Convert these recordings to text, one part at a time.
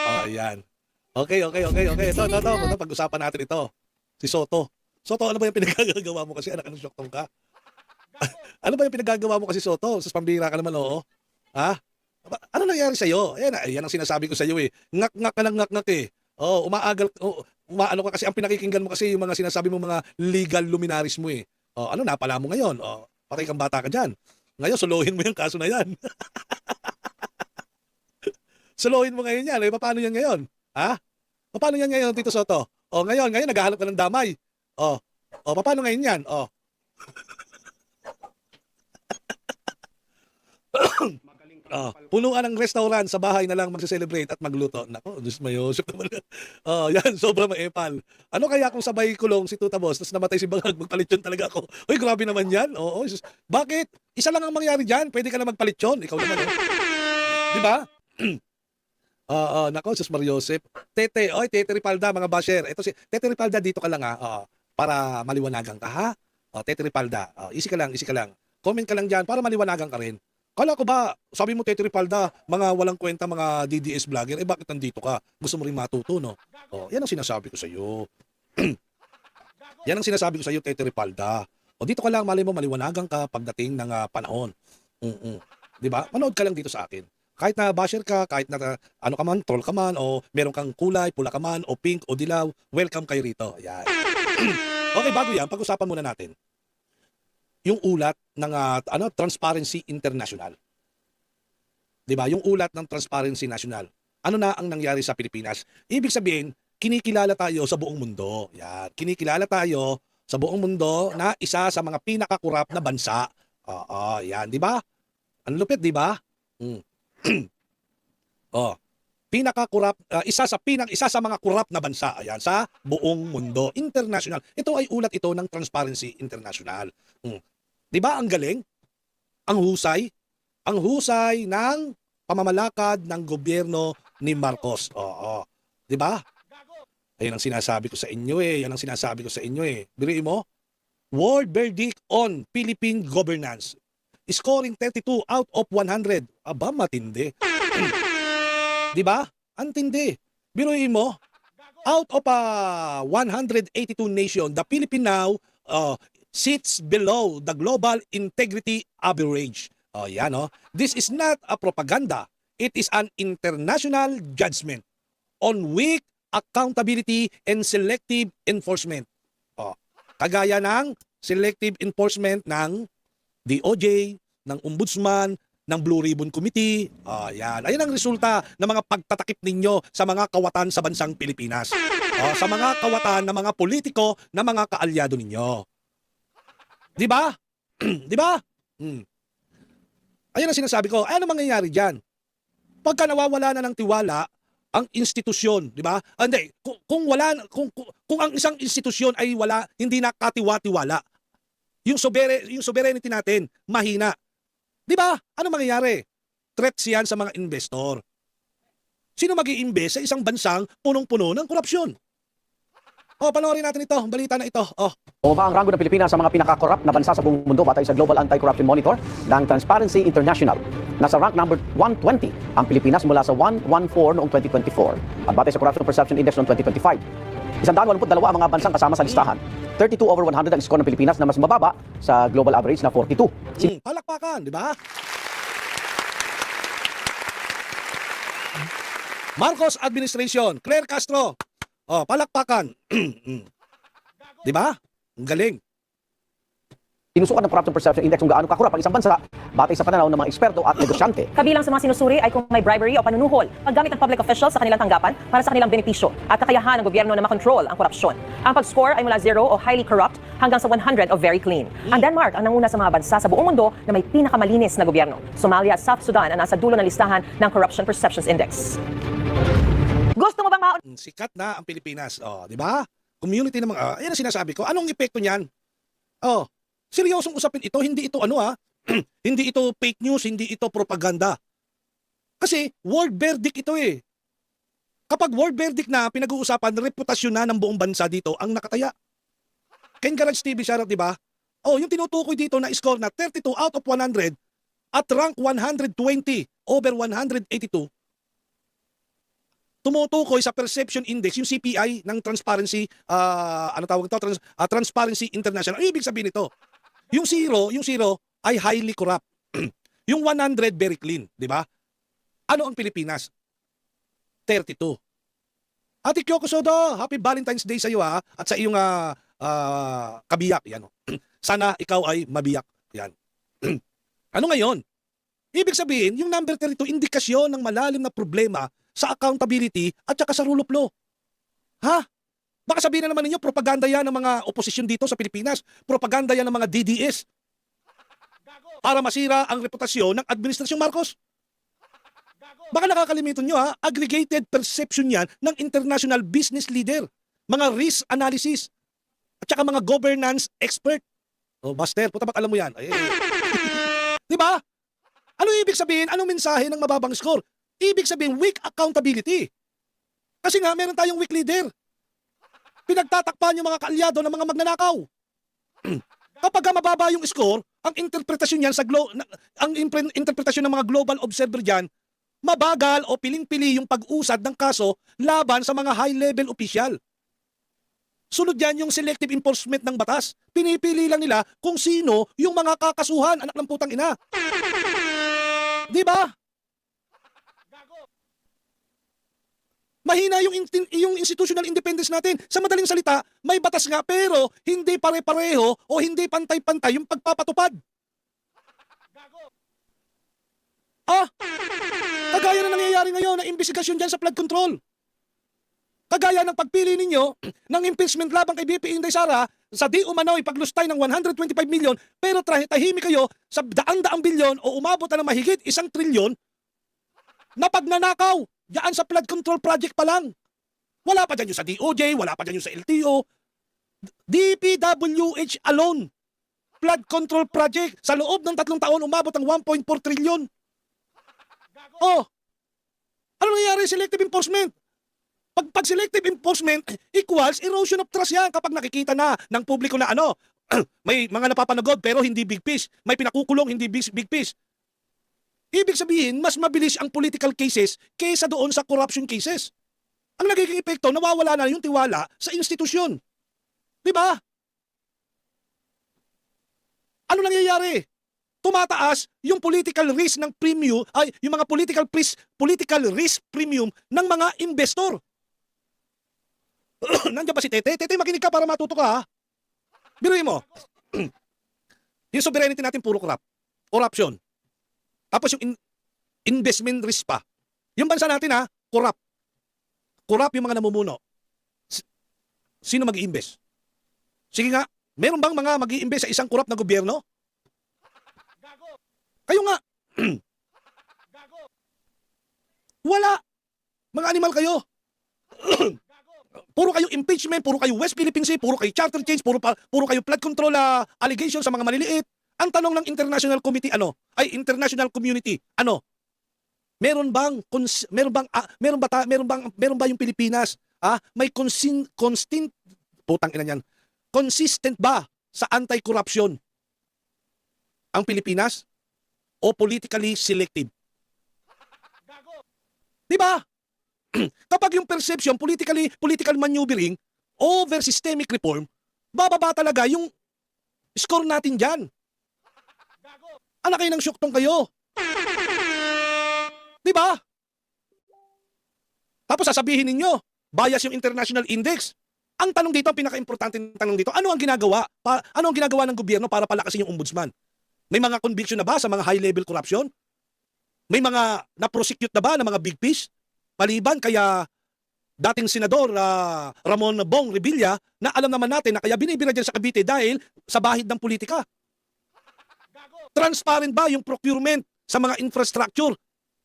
Oh, ayan. Okay, okay, okay, okay. Ito, pag-usapan natin ito. Si Soto. Soto, ano ba yung pinagagagawa mo kasi anak ng syoktong ka? Ano ba yung pinagagawa mo kasi Soto? Sus, pambira ka naman, oo. Ha? Ano nangyari sa'yo? Ayan, ayan ang sinasabi ko sa'yo eh. Ngak-ngak ka ng ngak-ngak eh. Oh, umaano ka kasi ang pinakikinggan mo kasi yung mga sinasabi mo mga legal luminaries mo eh. Oh, ano napala mo ngayon? Oh, patay kang bata ka diyan. Ngayon suluhin mo yung kaso na 'yan. Suluhin mo ngayon 'yan. Eh, paano 'yan ngayon? Ha? Paano 'yan ngayon, Tito Soto? Oh, ngayon naghahanap ka ng damay. Oh. Oh, paano ngayon 'yan? Oh. Punuan ng restaurant sa bahay na lang magse-celebrate at magluto. Nako, Diyos mayo. Oh, yan, sobrang maepal. Ano kaya kung sabay kulong si Tuta Boss tapos namatay si Bangag, magpalit yun talaga ako. Uy, grabe naman yan. Oo, sus. Bakit? Isa lang ang mangyari dyan. Pwede ka na magpalit yun. Ikaw naman, oh. Di ba? Oo, nako, Sus Mariosep. Tete, oy, Tete Ripalda, mga basher. Ito si Tete Ripalda, dito ka lang ha. Oo, para maliwanagan ka ha. Oh, Tete Ripalda. Oh, easy ka lang, easy ka lang. Comment ka lang diyan para maliwanagan ka rin. Kala ko ba, sabi mo Tete Ripalda, mga walang kwenta, mga DDS vlogger, eh bakit nandito ka? Gusto mo rin matuto, no? Oh, yan ang sinasabi ko sa iyo. Yan ang sinasabi ko sa iyo, Tete Ripalda. O dito ka lang, mali mo, maliwanagan ka pagdating ng panahon. Mm. 'Di ba? Manood ka lang dito sa akin. Kahit na basher ka, kahit na ano ka man, troll ka man, o meron kang kulay, pula ka man, o pink, o dilaw, welcome kayo rito. Yan. Okay, bago yan, pag-usapan muna natin yung ulat ng Transparency International. 'Di ba? Yung ulat ng Transparency National. Ano na ang nangyari sa Pilipinas? Ibig sabihin, kinikilala tayo sa buong mundo. Yan. Kinikilala tayo sa buong mundo na isa sa mga pinakakurap na bansa. Oo, yan, 'di ba? Ang lupit, 'di ba? Mm. Oh, isa sa mga kurap na bansa ayan sa buong mundo, international. Ito ay ulat ito ng Transparency International. 'Di ba ang galing? Ang husay ng pamamalakad ng gobyerno ni Marcos. Oo. 'Di ba? Ayun ang sinasabi ko sa inyo eh. Yan ang sinasabi ko sa inyo eh. Biruin mo, World Verdict on Philippine Governance. Scoring 32 out of 100. Aba, matindi. 'Di ba? Ang tindi. Biruin mo, out of 182 nation, the Philippine now sits below the global integrity average. Oh, yan oh. This is not a propaganda. It is an international judgment on weak accountability and selective enforcement. Oh, kagaya ng selective enforcement ng DOJ, ng Ombudsman, ng Blue Ribbon Committee. Yan. Ayan ang resulta ng mga pagtatakip ninyo sa mga kawatan sa bansang Pilipinas. Sa mga kawatan ng mga politiko na mga kaalyado ninyo. 'Di ba? 'Di ba? Ayun ang sinasabi ko. Ano mangyayari diyan? Pagka nawawala na ng tiwala ang institusyon, 'di ba? Hindi, kung ang isang institusyon ay hindi nakatiwa-tiwala. Yung sovereignty natin mahina. 'Di ba? Ano mangyayari? Threats yan sa mga investor. Sino mag-i-invest sa isang bansang punong-puno ng korupsyon? Panoorin natin ito, balita na ito. Bumaba ang rango ng Pilipinas sa mga pinaka-corrupt na bansa sa buong mundo batay sa Global Anti-Corruption Monitor ng Transparency International. Nasa rank number 120 ang Pilipinas mula sa 114 noong 2024 at batay sa Corruption Perception Index noong 2025. 182 ang mga bansang kasama sa listahan. 32 over 100 ang score ng Pilipinas na mas mababa sa global average na 42. Palakpakan, di ba? Marcos Administration, Claire Castro. Palakpakan. Di ba? Ang galing. Sinusukat ng Corruption Perception Index kung gaano kakurap ang isang bansa batay sa pananaw ng mga eksperto at negosyante. Kabilang sa mga sinusuri ay kung may bribery o panunuhol, paggamit ng public officials sa kanilang tanggapan para sa kanilang benepisyo at kakayahan ng gobyerno na makontrol ang korupsyon. Ang pag-score ay mula 0 o highly corrupt hanggang sa 100 o very clean. Ang Denmark ang nanguna sa mga bansa sa buong mundo na may pinakamalinis na gobyerno. Somalia at South Sudan ang nasa dulo ng listahan ng Corruption Perceptions Index. Gusto mo bang Sikat na ang Pilipinas. Di ba? Community ng mga, ayan ang sinasabi ko. Anong epekto niyan? Seryosong usapin ito, hindi ito hindi ito fake news, hindi ito propaganda. Kasi world verdict ito eh. Kapag world verdict na, pinag-uusapan, reputasyon na ng buong bansa dito ang nakataya. Ken Garage TV, shoutout, di ba? Yung tinutukoy dito na score na 32 out of 100 at rank 120 over 182, tumutukoy sa perception index, yung CPI ng Transparency, ano tawag ito? Transparency International. Ang ibig sabihin nito, yung zero ay highly corrupt. Yung 100 very clean, di ba? Ano ang Pilipinas? 32. Ate Kyoko Sodo, happy Valentine's Day sa iyo ha, at sa iyong kabiyak. Yan, oh. Sana ikaw ay mabiyak. Yan. Ano ngayon? Ibig sabihin, yung number 32, indikasyon ng malalim na problema sa accountability at saka sa rule of law. Ha? Baka sabihin na naman ninyo, propaganda yan ng mga oposisyon dito sa Pilipinas. Propaganda yan ng mga DDS. Para masira ang reputasyon ng Administrasyong Marcos. Baka nakakalimutan nyo ha, aggregated perception yan ng international business leader, mga risk analysis, at saka mga governance expert. Oh, Buster, puta bak alam mo yan. Ay, di ba? Ano ibig sabihin? Anong mensahe ng mababang score? Ibig sabihin, weak accountability. Kasi nga, meron tayong weak leader. Pinagtatakpan yung mga kaalyado ng mga magnanakaw. Kapag mababa yung score, ang interpretasyon niyan interpretasyon ng mga global observer diyan, mabagal o piling-pili yung pag-usad ng kaso laban sa mga high-level official. Sunod yan yung selective enforcement ng batas. Pinipili lang nila kung sino yung mga kakasuhan, anak ng putang ina. Di ba? Mahina yung institutional independence natin. Sa madaling salita, may batas nga pero hindi pare-pareho o hindi pantay-pantay yung pagpapatupad. Kagaya na nangyayari ngayon na investigasyon dyan sa flood control. Kagaya ng pagpili ninyo ng impeachment labang kay BP Inday Sara sa di umano'y paglustay ng 125 million pero tahimik kayo sa daan-daang bilyon o umabot na ng mahigit 1 trilyon na pagnanakaw dyan sa flood control project pa lang. Wala pa dyan yung sa DOJ, wala pa dyan yung sa LTO. DPWH alone, flood control project, sa loob ng 3 taon umabot ng 1.4 trilyon. Oh, ano nangyayari selective enforcement? Pag selective enforcement equals erosion of trust yan kapag nakikita na ng publiko na ano, may mga napapanagod pero hindi big fish, may pinakukulong hindi big fish. Ibig sabihin, mas mabilis ang political cases kaysa doon sa corruption cases. Ang nagiging epekto, nawawala na yung tiwala sa institusyon. Di ba? Ano nangyayari? Tumataas yung political risk ng premium, ay yung mga political risk premium ng mga investor. Nandiyan ba si Tete? Tete, makinig ka para matuto ka ha. Biruin mo. Yung sovereignty natin puro corruption. Tapos yung investment risk pa. Yung bansa natin ha, corrupt. Corrupt yung mga namumuno. Sino mag-i-invest? Sige nga, meron bang mga mag-i-invest sa isang corrupt na gobyerno? Kayo nga. Wala. Mga animal kayo. Puro kayo impeachment, puro kayo West Philippine Sea, puro kayo charter change, puro kayo flood control allegations sa mga maliliit. Ang tanong ng international committee international community, meron ba yung Pilipinas, may consistent ba sa anti-corruption ang Pilipinas o politically selective? Di ba? Kapag yung perception political maneuvering over systemic reform, bababa talaga yung score natin diyan. Anak kayo ng syuktong kayo. Di ba? Tapos sasabihin ninyo, bias yung international index. Ang tanong dito, ang pinaka-importante tanong dito, ano ang ginagawa? Ano ang ginagawa ng gobyerno para palakasin yung ombudsman? May mga conviction na ba sa mga high-level corruption? May mga na-prosecute na ba ng mga big fish? Maliban kaya dating senador Ramon Bong Revilla na alam naman natin na kaya binibira dyan sa Cavite dahil sa bahid ng politika. Transparent ba yung procurement sa mga infrastructure?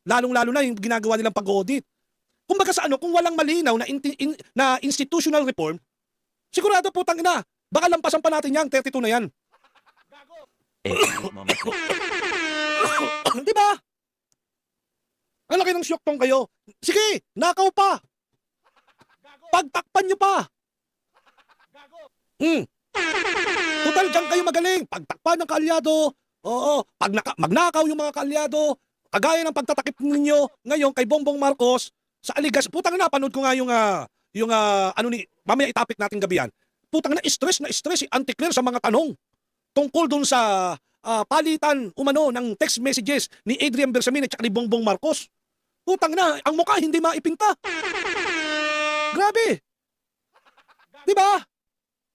Lalong-lalo na yung ginagawa nilang pag-audit. Kumbaga sa kung walang malinaw na institutional reform, sigurado putang ina, baka lampasan pa natin yan, 32 na yan. Di ba? Ang laki ng syuktong kayo. Sige, nakaw pa. Pagtakpan nyo pa. Total, dyan kayo magaling. Pagtakpan ng kaalyado. Oo, pag magnakaw yung mga kaalyado, kagaya ng pagtatakip ninyo ngayon kay Bongbong Marcos, sa aligas, putang na, panood ko nga yung ano ni, mamaya itapik natin gabi yan. Putang na stress si Auntie Claire sa mga tanong tungkol dun sa palitan umano ng text messages ni Adrian Bersamin at ni Bongbong Marcos. Putang na, ang mukha hindi maipinta. Grabe. Di ba?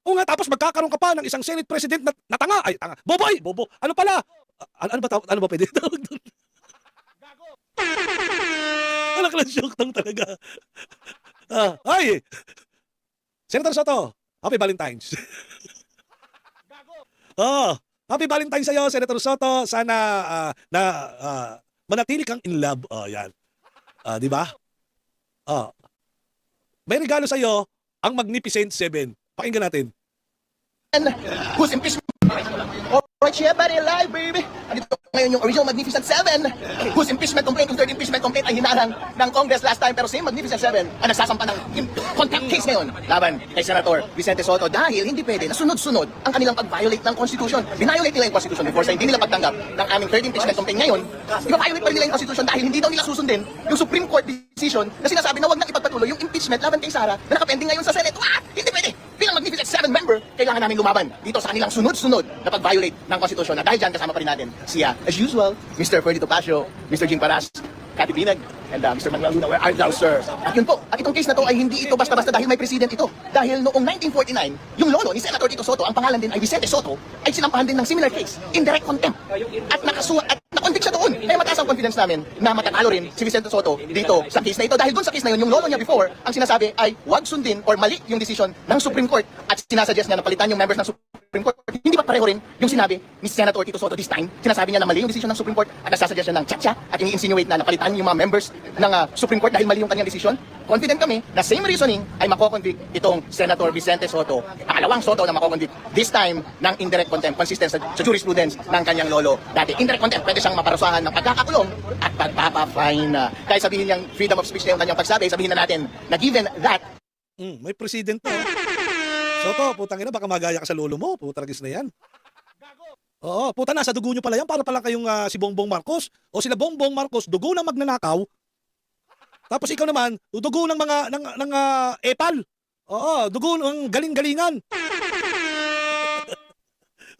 O nga, tapos magkakaroon ka pa ng isang Senate President na tanga. Ay, tanga. Bobo. Ano pala? Ano ba pwede tawag doon? Anak lang joke lang talaga. Ay! Senator Soto, Happy Valentine's. Happy Valentine's sa'yo, Senator Soto. Sana manatili kang in love. Yan. Di ba? May regalo sa'yo ang Magnificent Seven. Pakinggan natin. Whose impeachment? Alright, share body alive, baby. Andito ngayon yung original Magnificent Seven, whose impeachment complaint, yung third impeachment complaint ay hinarang ng Congress last time, pero same Magnificent Seven ang nagsasampa ng contempt case ngayon laban kay Senator Vicente Soto dahil hindi pwede na sunod-sunod ang kanilang pag-violate ng Constitution. Binviolate nila yung Constitution before sa hindi nila pagtanggap ng aming third impeachment complaint ngayon. I-violate pa rin nila yung Constitution dahil hindi daw nila susundin yung Supreme Court decision na sinasabi na wag nang ipagpatuloy yung impeachment laban kay Sara na nakapending ngayon sa Senate. Hindi pwede! Bilang Magnificent Seven member, kailangan namin lumaban dito sa kanilang sunod-sunod na pag-violate ng Constitution. At dahil dyan, kasama pa rin natin siya, as usual, Mr. Ferdy Topacio, Mr. Jing Paras, Cathy Binag, and Mr. Manuel Luna, where art thou, sir? At yun po, at itong case na to ay hindi ito basta-basta dahil may president ito. Dahil noong 1949, yung lolo ni Senator Tito Soto, ang pangalan din ay Vicente Soto, ay sinampahan din ng similar case, indirect contempt. At na-convict siya doon. Kaya mataas ang confidence namin na matatalo rin si Vicente Soto dito sa case na ito. Dahil doon sa case na yun, yung lolo niya before, ang sinasabi ay wag sundin or mali yung decision ng Supreme Court at sinasuggest niya na palitan yung members ng Supreme Court. Hindi ba pareho rin yung sinabi ni Senator Tito Soto this time? Sinasabi niya na mali yung decision ng Supreme Court at nasasuggest niya ng tsa-tsa at ini-insinuate na napalitan yung mga members ng Supreme Court dahil mali yung kanyang decision. Confident kami na same reasoning ay makoconvict itong Senator Vicente Soto, pangalawang Soto na makoconvict this time ng indirect contempt consistent sa jurisprudence ng kanyang lolo. Dati indirect contempt pwede siyang maparusahan ng pagkakakulong at pagpapafine. Kahit sabihin niyang freedom of speech na yung kanyang pagsabi, sabihin na natin na given that May president to. Soto, putang ina, baka magaya ka sa lolo mo. Putaragis na yan. Oo, puta na, sa dugo nyo pala yan. Para pala kayong si Bongbong Marcos. O sila Bongbong Marcos, dugo ng magnanakaw. Tapos ikaw naman, dugo ng mga, ng epal. Oo, dugo ng galing-galingan.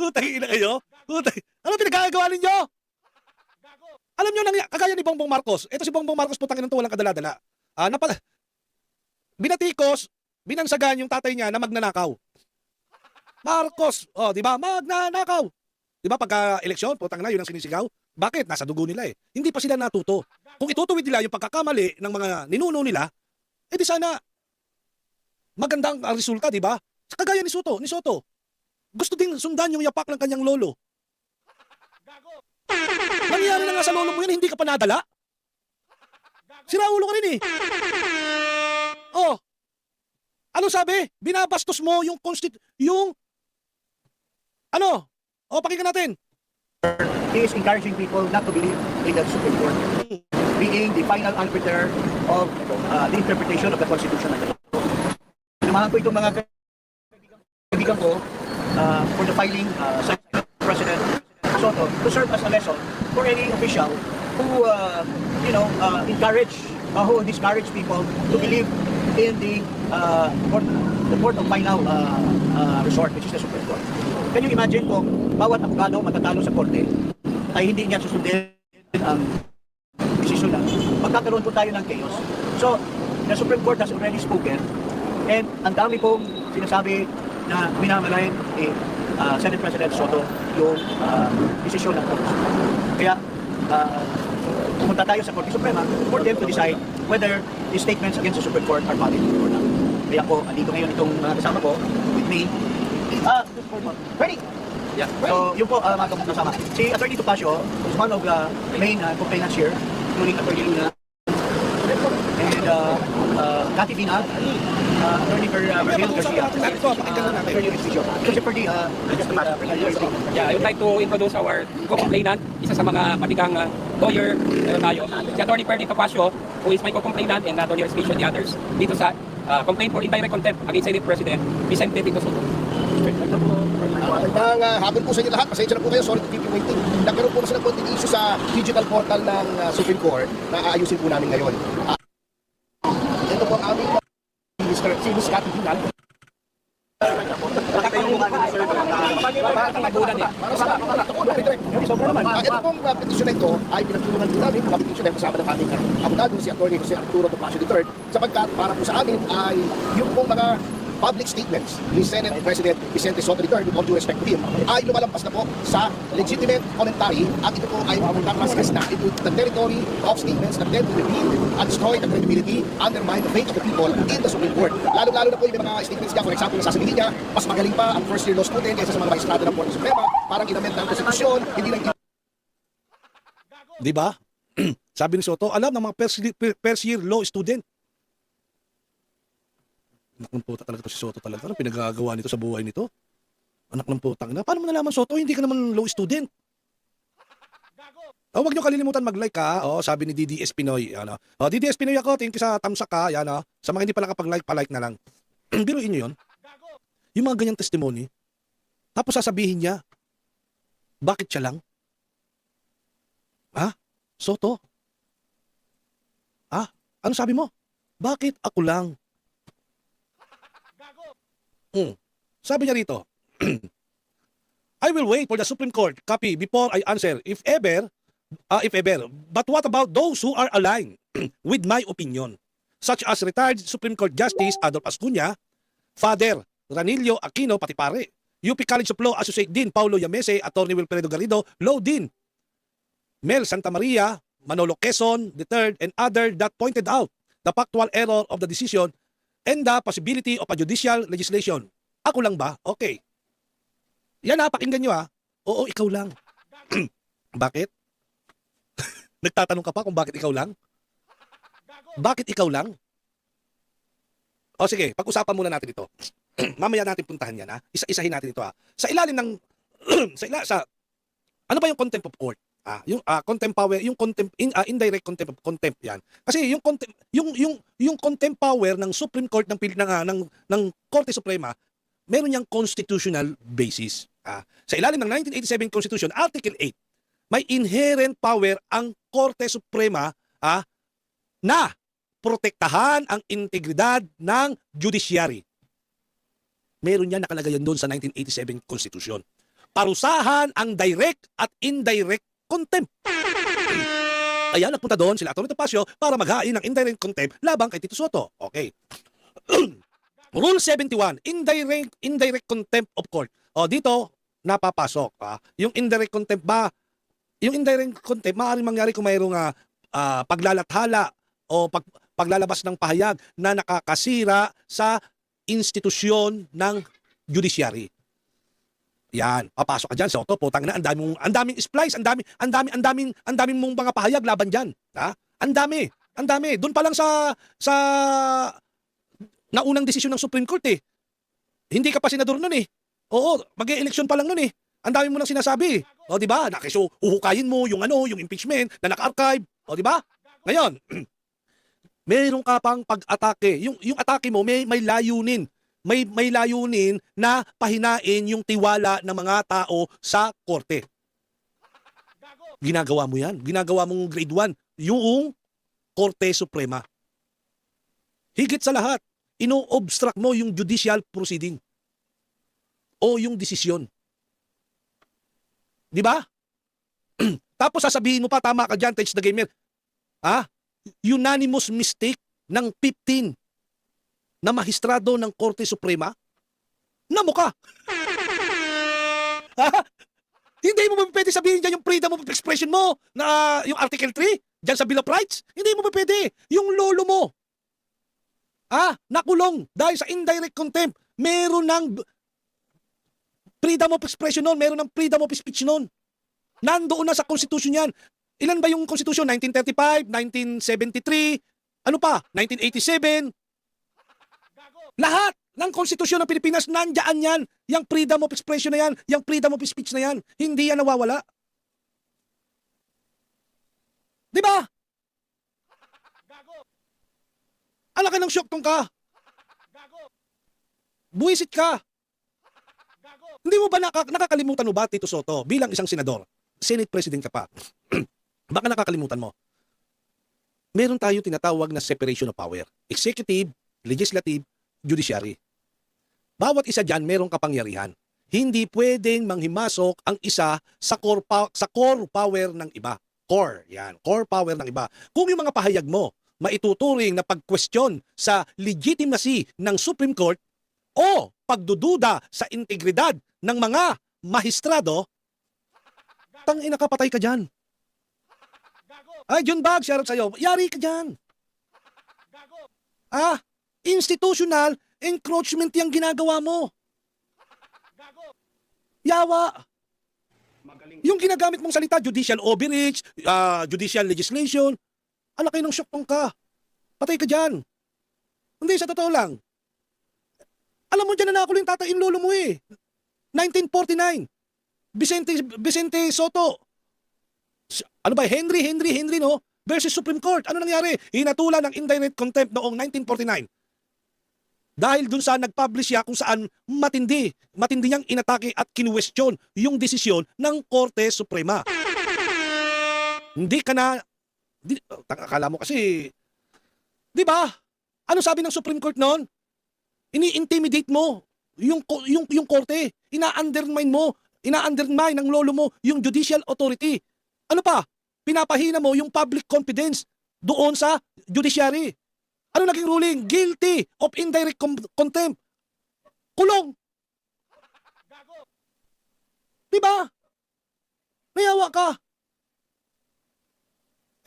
Putang ina kayo. Ano pinagkagawa ninyo? Alam nyo, kagaya ni Bongbong Marcos. Ito si Bongbong Marcos, putang ina to, walang kadala-dala. Binatikos, binansagan yung tatay niya na magnanakaw. Marcos, di ba? Magnanakaw. Di ba pagka eleksyon, putang na, yun ang sinisigaw. Bakit? Nasa dugo nila eh. Hindi pa sila natuto. Kung itutuwid nila yung pagkakamali ng mga ninuno nila, di sana magandang ang resulta, di ba? Kagaya ni Soto. Gusto ding sundan yung yapak ng kanyang lolo. Nangyari na nga sa lolo mo yan, hindi ka pa nadala. Sira ulo ka rin eh. Ano sabi? Binabastos mo yung pakinggan natin. He is encouraging people not to believe in the Supreme Court, being the final arbiter of the interpretation of the Constitution of the law. Sinamahan ko itong mga kaibigan ko for the filing sa President Soto to serve as a lesson for any official who, who discourage people to believe in the court of final resort, which is the Supreme Court. Can you imagine kung bawat abogado matatalo sa korte ay hindi niya susundin ang desisyon na magkakaroon po tayo ng chaos. So, the Supreme Court has already spoken and ang dami pong sinasabi na minamalayan ni Senate President Soto yung desisyon ng Congress. Kaya, pumunta tayo sa Korte Suprema for them to decide whether the statements against the Supreme Court are valid or not. Kaya po, andito ngayon itong kasama ko with me. Ready? Yeah. So, yun po mga kasama. Si Attorney Topacio is one of the main complainants here, including Attorney Luna and Cathy Binag, Attorney Bermil Garcia, Attorney Restigio. Kasi for the Yeah, I would like to introduce our co-complainant, isa sa mga matigang lawyer tayo. Si Attorney Ferdy Topacio, who is my co-complainant, and Attorney Restigio and the others, dito sa complaint for indirect contempt against Senate President Vicente Tito Soto. Magandang hapon po sa inyo lahat. Pasensya na po kayo. Sorry to keep you waiting. Nagkaroon po kasi ng konting issue sa digital portal ng Supreme Court na aayusin po namin ngayon. ang aming si Miss Cathy Ginal. Ito pong petisyon na ito ay pinagtulungan din namin mga petisyon na kasama ng aming abogado si Atty. Jose Arturo Topacio III sapagkat para po sa amin ay yung pong mga public statements ni Senate President Vicente Soto III, with all due respect to him, ay lumalampas na po sa legitimate commentary at ito po ay nakaskas na into the territory of statements that tend to repeat and destroy the credibility, undermine the faith of the people in the Supreme Court. Lalo-lalo na po yung mga statements niya, for example, sasabihin niya, mas magaling pa ang first year law student kaysa sa mga maestrado ng Korte Suprema, parang inamend ng konstitusyon, hindi lang Di ba? Sabi ni Soto, alam ng mga first year law student. Anak ng puta talaga to si Soto talaga. Ano pinagagawa nito sa buhay nito? Anak ng putang na. Paano mo nalaman, Soto? Hindi ka naman law student. Oh, wag niyo kalilimutan mag-like ha. Oh, sabi ni DDS Pinoy. Ano. Oh, DDS Pinoy ako. Thank you sa tamsak ha. Yan oh. Sa mga hindi pa nakapag-like, pa-like na lang. Biruin niyo 'yon. Yung mga ganyang testimony. Tapos sasabihin niya, bakit siya lang? Ha? Soto? Ah, ano sabi mo? Bakit ako lang? Sabi niya rito, I will wait for the Supreme Court copy before I answer, if ever. But what about those who are aligned with my opinion, such as retired Supreme Court Justice Adolf Ascuna, Father Ranillo Aquino, pati pare, UP College of Law Associate Dean Paulo Yamese, Attorney Wilfredo Garrido, Law Dean Mel Santa Maria, Manolo Quezon III, and others that pointed out the factual error of the decision and the possibility of a judicial legislation. Ako lang ba? Okay. Yan ha, pakinggan nyo ha. Oo, ikaw lang. Bakit? Nagtatanong ka pa kung bakit ikaw lang? Bakit ikaw lang? O sige, pag-usapan muna natin ito. Mamaya natin puntahan yan ha. Isa-isahin natin ito ha. Sa ilalim ng ano ba yung contempt of court? Yung contempt power, yung indirect contempt of contempt yan. Kasi yung contempt yung contempt power ng Supreme Court ng Korte Suprema, meron yang constitutional basis. Sa ilalim ng 1987 Constitution, Article 8, may inherent power ang Korte Suprema na protektahan ang integridad ng judiciary. Meron yan nakalagay doon sa 1987 Constitution. Parusahan ang direct at indirect contempt. Kaya nagpunta doon sila Atty. Topacio para maghain ng indirect contempt labang kay Tito Soto. Okay. Rule 71, indirect contempt of court. O dito napapasok. Yung indirect contempt ba? Yung indirect contempt maaaring mangyari kung mayroong paglalathala o paglalabas ng pahayag na nakakasira sa institusyon ng judiciary. Yan, papasok ka diyan, Soto, putang na, ang daming splice, ang daming mong mga pahayag laban diyan, ha? Ang dami. Doon pa lang sa naunang desisyon ng Supreme Court eh. Hindi ka pa senador noon eh. Oo, mag-e-eleksyon pa lang noon eh. Ang dami mo nang sinasabi. O di ba? Uhukayin mo yung yung impeachment na naka-archive. O di ba? Ngayon, mayroon ka pang pag-atake. Yung atake mo may layunin. May layunin na pahinain yung tiwala ng mga tao sa korte. Ginagawa mo yan. Ginagawa mong grade 1. Yung Korte Suprema. Higit sa lahat, ino-obstruct mo yung judicial proceeding. O yung desisyon. Di ba? Tapos sasabihin mo pa, tama ka dyan, Tej the Gamer. Unanimous mistake ng 15 na mahistrado ng Korte Suprema na mukha. Hindi mo ba pwede sabihin dyan yung freedom of expression mo na yung Article 3 dyan sa Bill of Rights? Hindi mo ba pwede. Yung lolo mo, nakulong dahil sa indirect contempt. Meron ng freedom of expression nun, meron ng freedom of speech nun. Nandoon na sa Constitution yan. Ilan ba yung Constitution? 1935, 1973, ano pa? 1987. Lahat ng konstitusyon ng Pilipinas, nandiyan yan. Yung freedom of expression na yan, yung freedom of speech na yan. Hindi yan nawawala. Di ba? Ala ka ng shock tong ka. Buwisit ka. Hindi mo ba nakakalimutan mo ba, Tito Soto, bilang isang senador, Senate President ka pa, baka nakakalimutan mo, meron tayo tinatawag na separation of power. executive, legislative, judiciary. Bawat isa dyan merong kapangyarihan. Hindi pwedeng manghimasok ang isa sa core power ng iba. Core, yan. Core power ng iba. Kung yung mga pahayag mo maituturing na pag-question sa legitimacy ng Supreme Court o pagdududa sa integridad ng mga mahistrado, tangina ka, patay ka dyan. Ay, John Bag, shoutout sa'yo. Yari ka dyan. Institutional encroachment yung ginagawa mo. Yawa. Yung ginagamit mong salita, judicial overreach, judicial legislation, alaki ng syokpong ka. Patay ka dyan. Hindi, sa totoo lang. Alam mo dyan na nakulo yung tatay lolo mo eh. 1949. Vicente Soto. Ano ba? Henry, no? Versus Supreme Court. Ano nangyari? Hinatulan ng indirect contempt noong 1949. Dahil dun sa nag-publish siya kung saan matindi niyang inatake at kinuwestiyon yung desisyon ng Korte Suprema. Hindi ka na, akala mo kasi, di ba? Ano sabi ng Supreme Court noon? Ini-intimidate mo yung korte. Ina-undermine ng lolo mo yung judicial authority. Ano pa? Pinapahina mo yung public confidence doon sa judiciary. Ano naging ruling? Guilty of indirect contempt. Kulong. Diba? Nayawa ka.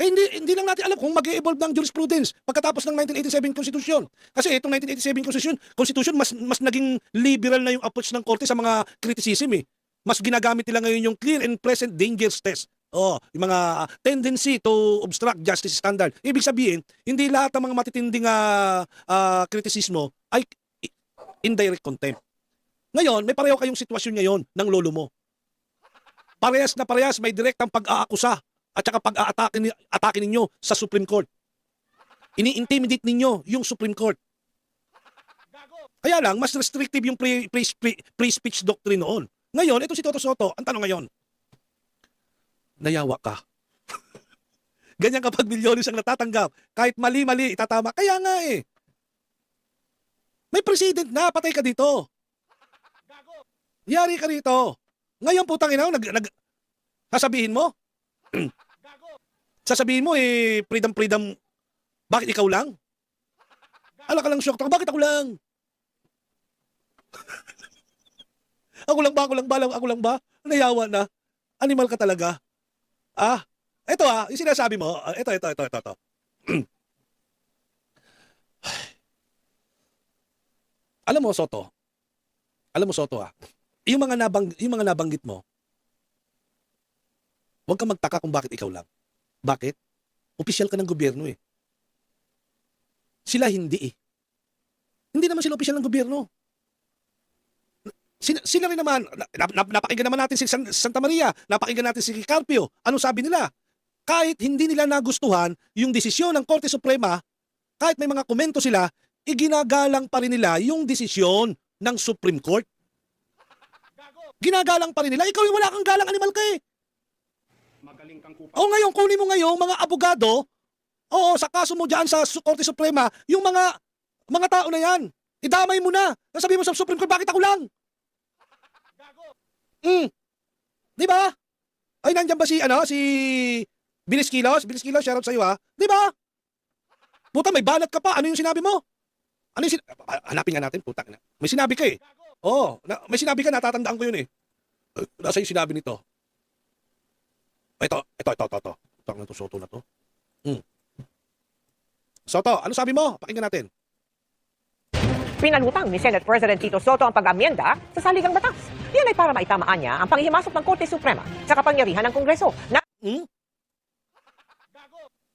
Hindi lang natin alam kung mag-e-evolve ng jurisprudence pagkatapos ng 1987 Constitution. Kasi itong 1987 Constitution mas naging liberal na yung approach ng korte sa mga criticism eh. Mas ginagamit nila ngayon yung clear and present dangers test. Yung mga tendency to obstruct justice standard. Ibig sabihin, hindi lahat ng mga matitinding kritisismo ay indirect contempt. Ngayon, may pareho kayong sitwasyon ngayon ng lolo mo. Parehas na parehas may direktang pag-aakusa at saka pag-aatake ninyo sa Supreme Court. Ini-intimidate ninyo yung Supreme Court. Kaya lang, mas restrictive yung free speech doctrine noon. Ngayon, ito si Toto Soto, ang tanong ngayon, nayawa ka. Ganyan kapag milyones ang natatanggap, kahit mali-mali, itatama. Kaya nga eh. May president na, patay ka dito. Yari ka rito. Ngayon, putang ina, sasabihin mo? Sasabihin mo freedom. Bakit ikaw lang? Ala ka lang shock. Bakit ako lang? Ako lang ba? Nayawa na. Animal ka talaga. Ito yung sinasabi mo. Ito. Alam mo, Soto, yung mga nabanggit mo, huwag kang magtaka kung bakit ikaw lang. Bakit? Opisyal ka ng gobyerno eh. Sila hindi eh. Hindi naman sila opisyal ng gobyerno. Sila rin naman, napakinggan naman natin si Santa Maria, napakinggan natin si Carpio. Ano sabi nila? Kahit hindi nila nagustuhan yung desisyon ng Korte Suprema, kahit may mga komento sila, iginagalang pa rin nila yung desisyon ng Supreme Court. Ginagalang pa rin nila. Ikaw yung wala kang galang, animal ka eh. Ngayon, kunin mo ngayong mga abogado, sa kaso mo dyan sa Korte Suprema, yung mga tao na yan, idamay mo na. Sabihin mo sa Supreme Court, bakit ako lang? Di ba? Ay, nandiyan ba si Bilis Kilos? Bilis Kilos, shoutout sa'yo ha. Di ba? Puta, may banat ka pa. Ano yung sinabi mo? Hanapin nga natin, puta. May sinabi ka eh. May sinabi ka, natatandaan ko yun eh. Nasa yung sinabi nito. Ito. Ito Soto na to. Soto, ano sabi mo? Pakinggan natin. Pinalutang ni Senate President Tito Soto ang pag-amyenda sa saligang batas. Yan ay para maitamaan niya ang panghihimasok ng Korte Suprema sa kapangyarihan ng Kongreso.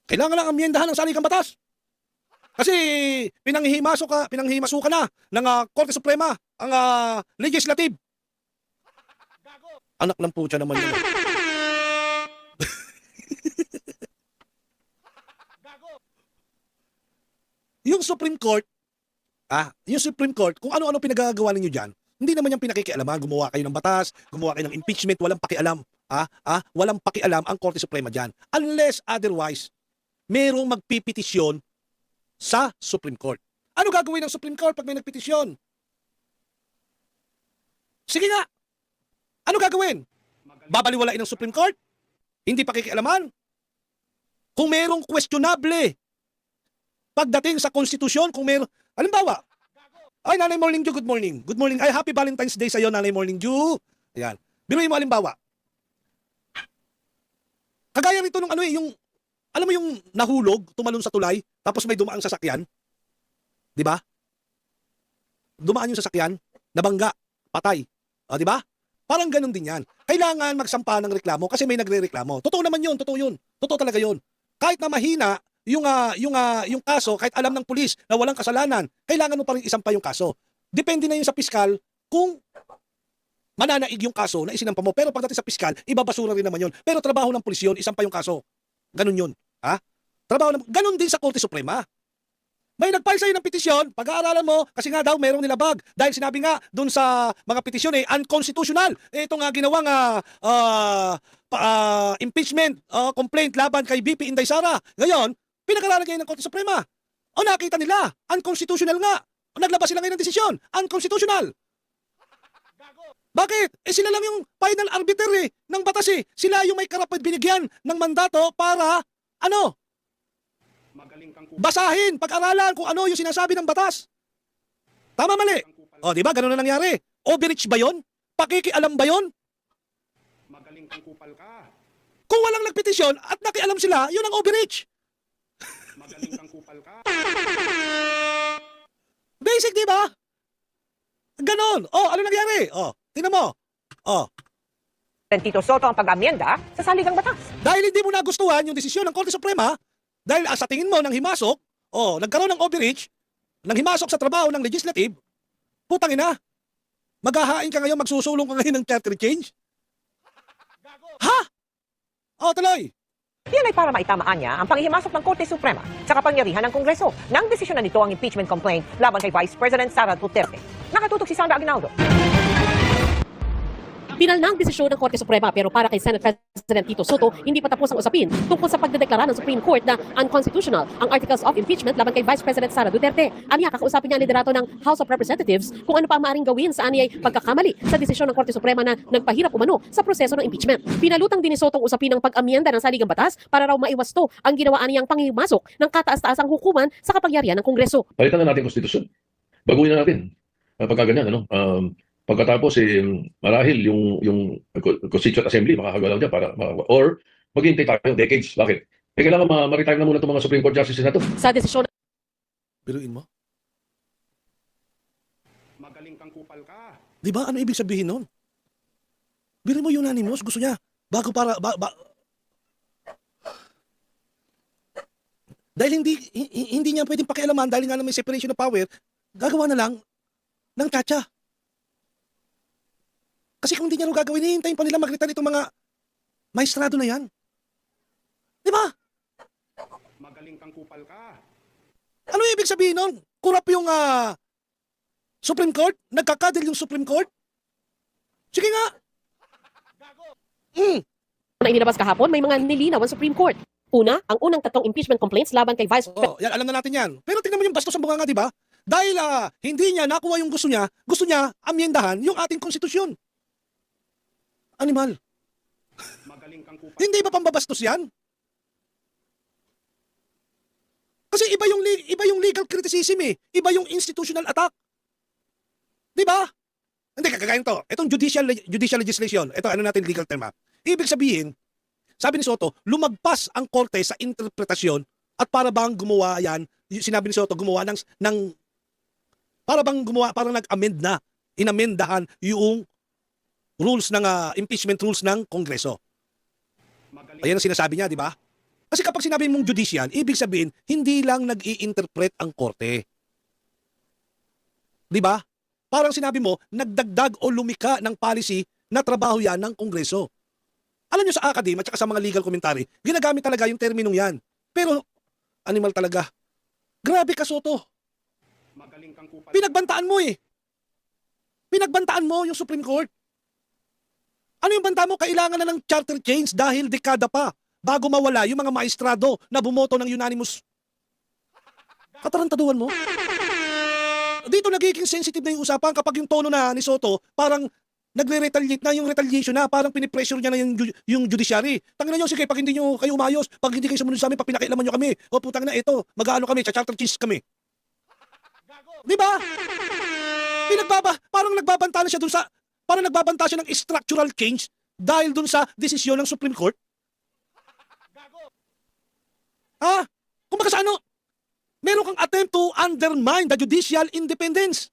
Kailangan lang amyendahan ng saligang batas. Kasi pinanghimasukan na ng Korte Suprema ang legislative. Anak ng putya naman yun. Yung Supreme Court, kung ano-ano pinagagawa ninyo dyan, hindi naman yung pinakikialaman. Gumawa kayo ng batas, gumawa kayo ng impeachment, walang pakialam. Walang pakialam ang Korte Suprema dyan. Unless otherwise, merong magpipetisyon sa Supreme Court. Ano gagawin ng Supreme Court pag may nagpetisyon? Sige nga. Ano gagawin? Babaliwalain ng Supreme Court? Hindi pakikialaman? Kung merong questionable pagdating sa konstitusyon, kung meron, halimbawa, ay, Nanay Morning Dew, good morning. Good morning. Ay, happy Valentine's Day sa'yo, Nanay Morning Dew. Ayan. Biruin mo, halimbawa. Kagaya rito nung yung, alam mo yung nahulog, tumalon sa tulay, tapos may dumaang sasakyan. Di ba? Dumaan yung sasakyan, nabangga, patay. O, di ba? Parang ganun din yan. Kailangan magsampa ng reklamo kasi may nagre-reklamo. Totoo naman yun, totoo yun. Totoo talaga yun. Kahit na mahina yung kaso, kahit alam ng pulis na walang kasalanan, kailangan mo pa rin isampa yung kaso. Depende na yun sa piskal kung mananaig yung kaso na isinampa mo. Pero pagdating sa piskal, ibabasura rin naman yun. Pero trabaho ng pulis yun, isampa yung kaso. Ganun yun. Ha? Ganun din sa Korte Suprema. May nag-file sa'yo ng petisyon, pag-aaralan mo, kasi nga daw merong nilabag. Dahil sinabi nga dun sa mga petisyon unconstitutional. Ito nga ginawang impeachment complaint laban kay BP Inday Sara. Ngayon, pinag-aralan ngayon ng Korte Suprema. O nakita nila, unconstitutional nga. O naglabas sila ngayon ng desisyon, unconstitutional. Bakit? Sila lang yung final arbiter ng batas Sila yung may karapat binigyan ng mandato para, basahin, pag-aralan kung ano yung sinasabi ng batas. Tama, mali? O, di ba? Ganun na nangyari. Overreach ba yun? Pakikialam ba yun? Magaling kang kupal ka. Kung walang nagpetisyon at nakialam sila, yun ang overreach. Magaling kang kupal ka. Basic, di ba? Ganon. O, ano nangyari? O, tingnan mo. O, Tito Soto ang pag-amyenda sa saligang batas. dahil hindi mo nagustuhan yung desisyon ng Korte Suprema, dahil sa tingin mo nang himasok, nagkaroon ng overreach, nang himasok sa trabaho ng legislative, putang ina, maghahain ka ngayon, magsusulong ka ngayon ng charter change? Ha? O, tuloy. Yan ay para maitamaan niya ang panghihimasok ng Korte Suprema sa kapangyarihan ng Kongreso nang desisyonan nito ang impeachment complaint laban kay Vice President Sara Duterte. Nakatutok si Sandra Aguinaldo. Pinal na ang desisyon ng Korte Suprema pero para kay Senate President Tito Soto, hindi pa tapos ang usapin tungkol sa pagdedeklara ng Supreme Court na unconstitutional ang articles of impeachment laban kay Vice President Sara Duterte. Aniya, kakausapin niya ang liderato ng House of Representatives kung ano pa ang maaaring gawin sa aniyay pagkakamali sa desisyon ng Korte Suprema na nagpahirap umano sa proseso ng impeachment. Pinalutang din ni Soto ang usapin ng pag-amyenda ng saligang batas para raw maiwasto ang ginawaan niyang panghimasok ng kataas-taasang hukuman sa kapangyarihan ng Kongreso. Palitan na natin ang konstitusyon. Baguhin na natin. Pagka ganyan, pagkatapos, marahil yung Constituent Assembly makakagalaw dyan or maghihintay tayo decades. Bakit? Kailangan ma-retire na muna itong mga Supreme Court Justices na ito. Sa desisyon Biruin mo. Magaling kang kupal ka. Di ba? Ano ibig sabihin nun? Biruin mo unanimous, gusto niya. Bago para, dahil hindi niya pwedeng pakialaman dahil nga na may separation of power, gagawa na lang ng tsa. Kasi kung hindi niya rin gagawin, hihintayin pa nila mag-return itong mga maestrado na yan. Di ba? Magaling kang kupal ka. Ano ibig sabihin nun? Kurap yung Supreme Court? Nagkakadil yung Supreme Court? Sige nga. na inilabas kahapon, may mga nilinaw ang Supreme Court. Una, ang unang tatlong impeachment complaints laban kay Vice Yan, alam na natin yan. Pero tingnan mo yung bastos ng bunganga, di ba? Dahil hindi niya nakuha yung gusto niya amyendahan yung ating konstitusyon. Animal. Magaling kang kupal. Hindi ba pambabastos yan? Kasi iba yung legal criticism Iba yung institutional attack. Di ba? Hindi, kagaya to. Itong judicial legislation, ito ano natin legal term Ibig sabihin, sabi ni Soto, lumagpas ang korte sa interpretasyon at para bang gumawa yan, sinabi ni Soto, gumawa parang nag-amend na, inamendahan yung rules ng impeachment rules ng Kongreso. Ayan ang sinasabi niya, di ba? Kasi kapag sinabi mong judicial, ibig sabihin, hindi lang nag-i-interpret ang korte. Di ba? Parang sinabi mo, nagdagdag o lumika ng policy na trabaho yan ng Kongreso. Alam nyo sa academe at sa mga legal commentary, ginagamit talaga yung terminong yan. Pero, animal talaga. Grabe ka, Soto. Magaling kang kupal. Pinagbantaan mo Pinagbantaan mo yung Supreme Court. Ano yung banta mo? Kailangan na ng charter change dahil dekada pa bago mawala yung mga maestrado na bumoto ng unanimous. Katarantaduhan mo. Dito nagiging sensitive na yung usapan kapag yung tono na ni Soto parang nagre-retaliate na, yung retaliation na, parang pinipressure niya na yung judiciary. Tangina nyo, sige, pag hindi nyo kayo umayos, pag hindi kayo sumunod sa amin, pag pinakialaman nyo kami, o putang na ito, mag-ano kami, charter cheese kami. Di ba? Parang nagbabanta na siya dun sa, parang nagbabanta siya ng structural change dahil dun sa desisyon ng Supreme Court. Ha? Kung baka sa ano, meron kang attempt to undermine the judicial independence.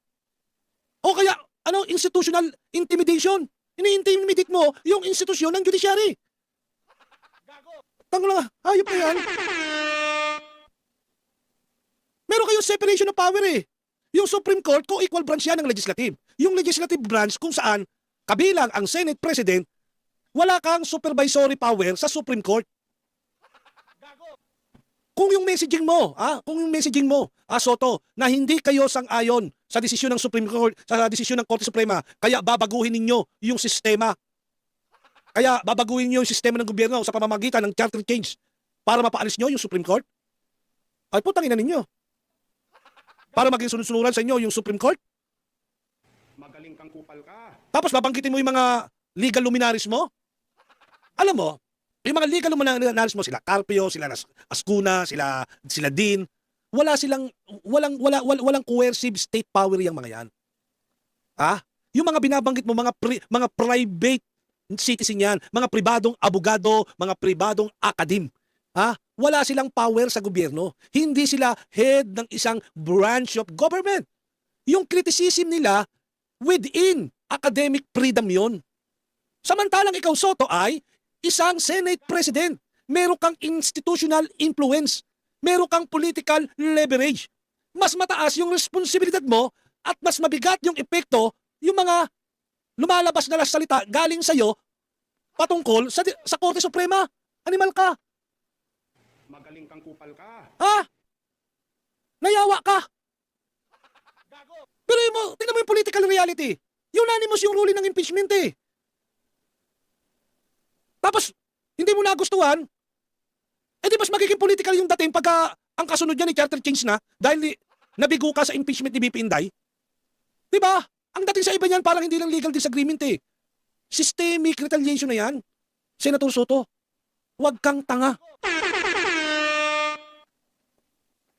O kaya, institutional intimidation. Ini-intimidate mo yung institusyon ng judiciary. Tango lang, hayop na yan. Meron kayong separation of power eh. Yung Supreme Court, co-equal branch yan ng legislative. Yung legislative branch kung saan, kabilang ang Senate President, wala kang supervisory power sa Supreme Court. Kung yung messaging mo, Soto, na hindi kayo sang-ayon sa desisyon ng Supreme Court, sa desisyon ng Korte Suprema, kaya babaguhin ninyo yung sistema. Kaya babaguhin ninyo yung sistema ng gobyerno sa pamamagitan ng charter change para mapaalis nyo yung Supreme Court. Ay putang ina ninyo. Para maging sunod-sunuran sa inyo yung Supreme Court. Magaling kang kupal ka. Tapos babanggitin mo yung mga legal luminaries mo. Alam mo, yung mga legal luminaries mo, sila Carpio, sila Ascuna, sila Dean, walang coercive state power yung mga yan. Yung mga binabanggit mo, mga private citizen yan, mga pribadong abogado, mga pribadong akadim. Wala silang power sa gobyerno. Hindi sila head ng isang branch of government. Yung criticism nila within academic freedom yon. Samantalang ikaw, Soto, ay isang Senate President. Meron kang institutional influence. Meron kang political leverage. Mas mataas yung responsibilidad mo at mas mabigat yung epekto yung mga lumalabas na salita galing sa'yo patungkol sa Korte Suprema. Animal ka. Magaling kang kupal ka. Nayawa ka. Pero tingnan mo yung political reality. Unanimous yung ruling ng impeachment eh. Tapos, hindi mo nagustuhan, di mas magiging political yung dating pagka ang kasunod niya ni charter change na dahil nabigo ka sa impeachment ni BP Inday. Diba? Ang dating sa iba niyan parang hindi lang legal disagreement eh. Systemic retaliation na yan. Senator Soto, huwag kang tanga.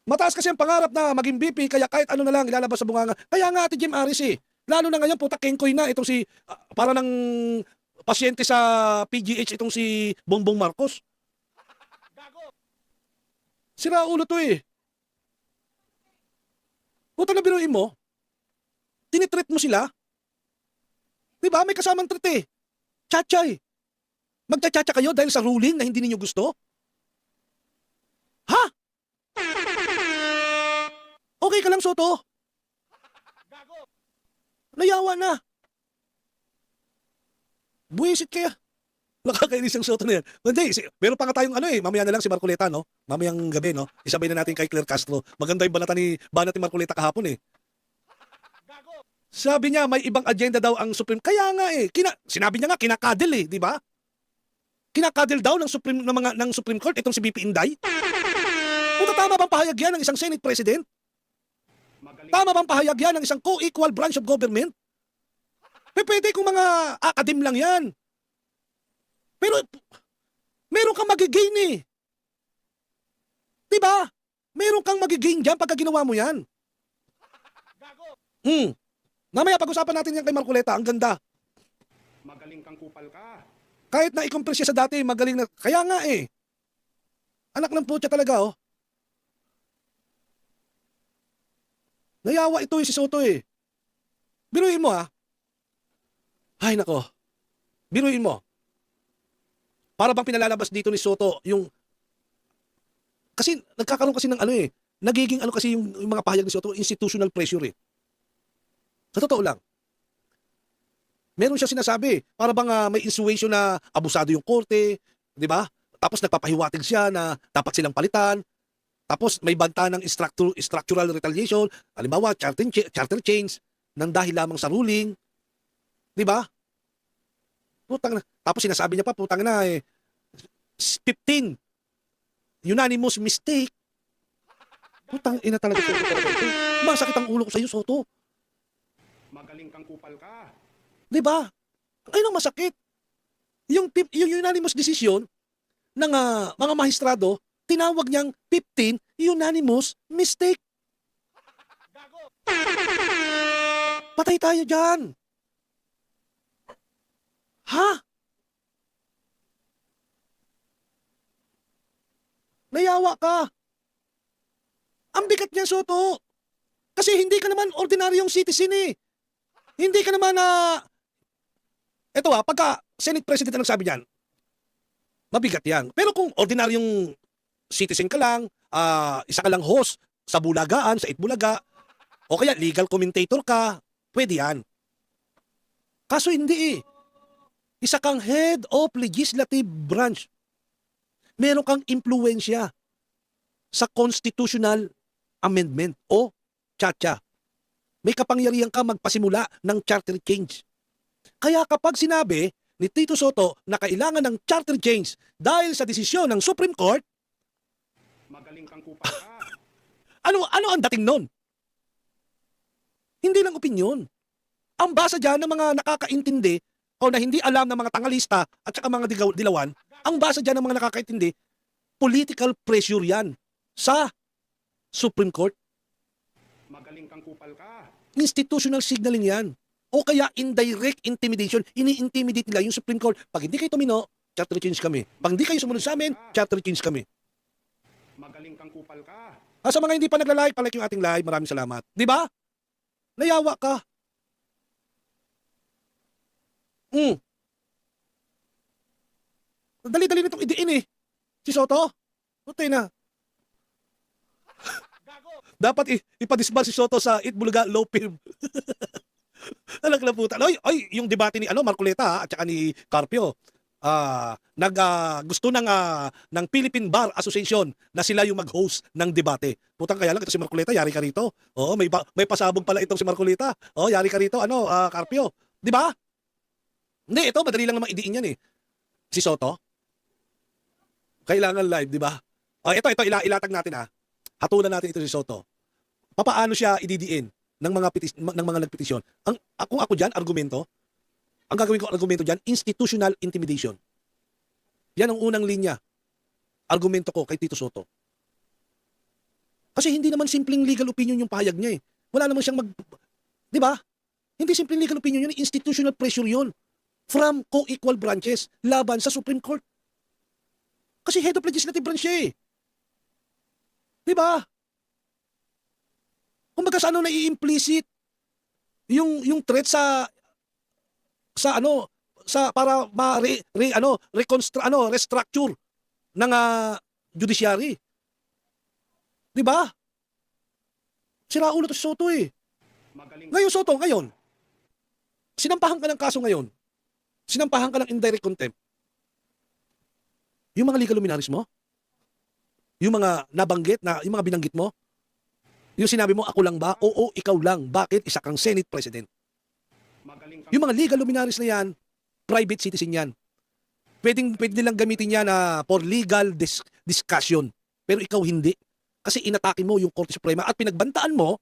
Mataas kasi ang pangarap na maging BP kaya kahit ano na lang ilalabas sa bunganga. Kaya nga Ate Jim Aris eh. Lalo na ngayon puta kenkoy na itong si para ng pasyente sa PGH itong si Bongbong Marcos. Sira ulo to eh. Puta na biruin mo. Tinitreat mo sila. Diba? May kasamang treat eh. Tchatchay. Magtsatsa kayo dahil sa ruling na hindi ninyo gusto? Ha? Okay ka lang, Soto? Nayawa na. Buwisit kaya. Nakakainis ang Soto na yan. Hindi, meron pa nga tayong mamaya na lang si Marcoleta, no? Mamayang gabi, no? Isabay na natin kay Claire Castro. Maganda yung banat ni Marcoleta kahapon, eh. Sabi niya, may ibang agenda daw ang Supreme. Kaya nga, eh. Sinabi niya nga, kinakadil, eh. Di ba? Kinakadil daw ng Supreme Court itong si BP Inday. Kung tama bang pahayag yan ng isang Senate President? Tama bang pahayag yan ng isang co-equal branch of government? Pwede kung mga akadim lang yan. Pero, meron kang magigain eh. Diba? Meron kang magigain dyan pagka ginawa mo yan. Mamaya pag-usapan natin yan kay Marcoleta. Ang ganda. Magaling kang kupal ka. Kahit na i-compress siya sa dati, magaling na. Kaya nga eh. Anak ng putya talaga oh. Nayawa ito si Soto eh. Biruin mo ah. Ay nako. Biruin mo. Para bang pinalalabas dito ni Soto yung kasi nagkakaroon kasi ng nagiging kasi yung mga pahayag ni Soto institutional pressure eh. Sa totoo lang. Meron siya sinasabi para bang may insinuation na abusado yung korte, di ba? Tapos nagpapahiwatig siya na dapat silang palitan. Tapos may banta ng structural retaliation, halimbawa charter change nang dahil lamang sa ruling. Di ba? Putang na. Tapos sinasabi niya pa, putang na 15 unanimous mistake. Putang ina talaga. Masakit ang ulo ko sa iyo, Soto. Magaling kang kupal ka. 'Di ba? Ayun ang masakit. Yung unanimous decision ng mga mahistrado, tinawag niyang 15 unanimous mistake. Patay tayo dyan. Ha? Nayawa ka. Ang bigat niya, Soto. Kasi hindi ka naman ordinaryong citizen eh. Hindi ka naman eto pagka Senate President ang nagsabi niyan, mabigat yan. Pero kung ordinaryong citizen ka lang, isa ka lang host sa bulagaan, sa Itbulaga, o kaya legal commentator ka, pwede yan. Kaso hindi eh. Isa kang head of legislative branch. Meron kang impluensya sa constitutional amendment o chacha. May kapangyarihan ka magpasimula ng charter change. Kaya kapag sinabi ni Tito Soto na kailangan ng charter change dahil sa desisyon ng Supreme Court, Magaling kang kupal ka. ano ang dating nun? Hindi lang opinyon. Ang basa dyan ng mga nakakaintindi o na hindi alam ng mga tangalista at saka mga dilawan, ang basa dyan ng mga nakakaintindi, political pressure yan sa Supreme Court. Magaling kang kupal ka. Institutional signaling yan. O kaya indirect intimidation. Ini-intimidate nila yung Supreme Court. Pag hindi kayo tumino, charter change kami. Pag hindi kayo sumunod sa amin, charter change kami. Magaling kang kupal ka. Sa mga hindi pa nagla-like, palike yung ating live. Maraming salamat. Di ba? Nayawa ka. Dali-dali nitong idiin eh. Si Soto? Putay na. Dapat ipadisbal si Soto sa Itbulaga Law Firm. Alam ka na puta. Ay, yung debate ni Marcoleta at saka ni Carpio. Gusto ng Philippine Bar Association na sila yung mag-host ng debate. Putang kaya lang ito si Marcoleta, yari ka rito. Oo, may pasabog pala itong si Marcoleta. Oo, yari ka rito, Carpio. Di ba? Hindi, ito madali lang naman idiin yan eh. Si Soto. Kailangan live, di ba? Ito ilatag natin Hatulan natin ito si Soto. Papaano siya ididiin ng mga nagpetisyon? Kung ako diyan, argumento. Ang gagawin ko argumento diyan, institutional intimidation. Yan ang unang linya. Argumento ko kay Tito Soto. Kasi hindi naman simpleng legal opinion yung pahayag niya eh. Wala naman siyang di ba? Hindi simpleng legal opinion yun, institutional pressure yun. From co-equal branches laban sa Supreme Court. Kasi head of legislative branch siya eh. Di ba? Kumbaga sa nai-implicit yung threat sa para restructure ng judiciary. Di ba? Sira ulo to si Soto eh. Ngayon Soto, sinampahan ka ng kaso ngayon. Sinampahan ka ng indirect contempt. Yung mga legal luminaries mo, yung mga nabanggit yung mga binanggit mo, yung sinabi mo, ako lang ba? Oo, ikaw lang. Bakit? Isa kang Senate President. Yung mga legal luminaries na yan, private citizen yan. Pwede nilang gamitin yan for legal discussion. Pero ikaw hindi. Kasi inatake mo yung Korte Suprema at pinagbantaan mo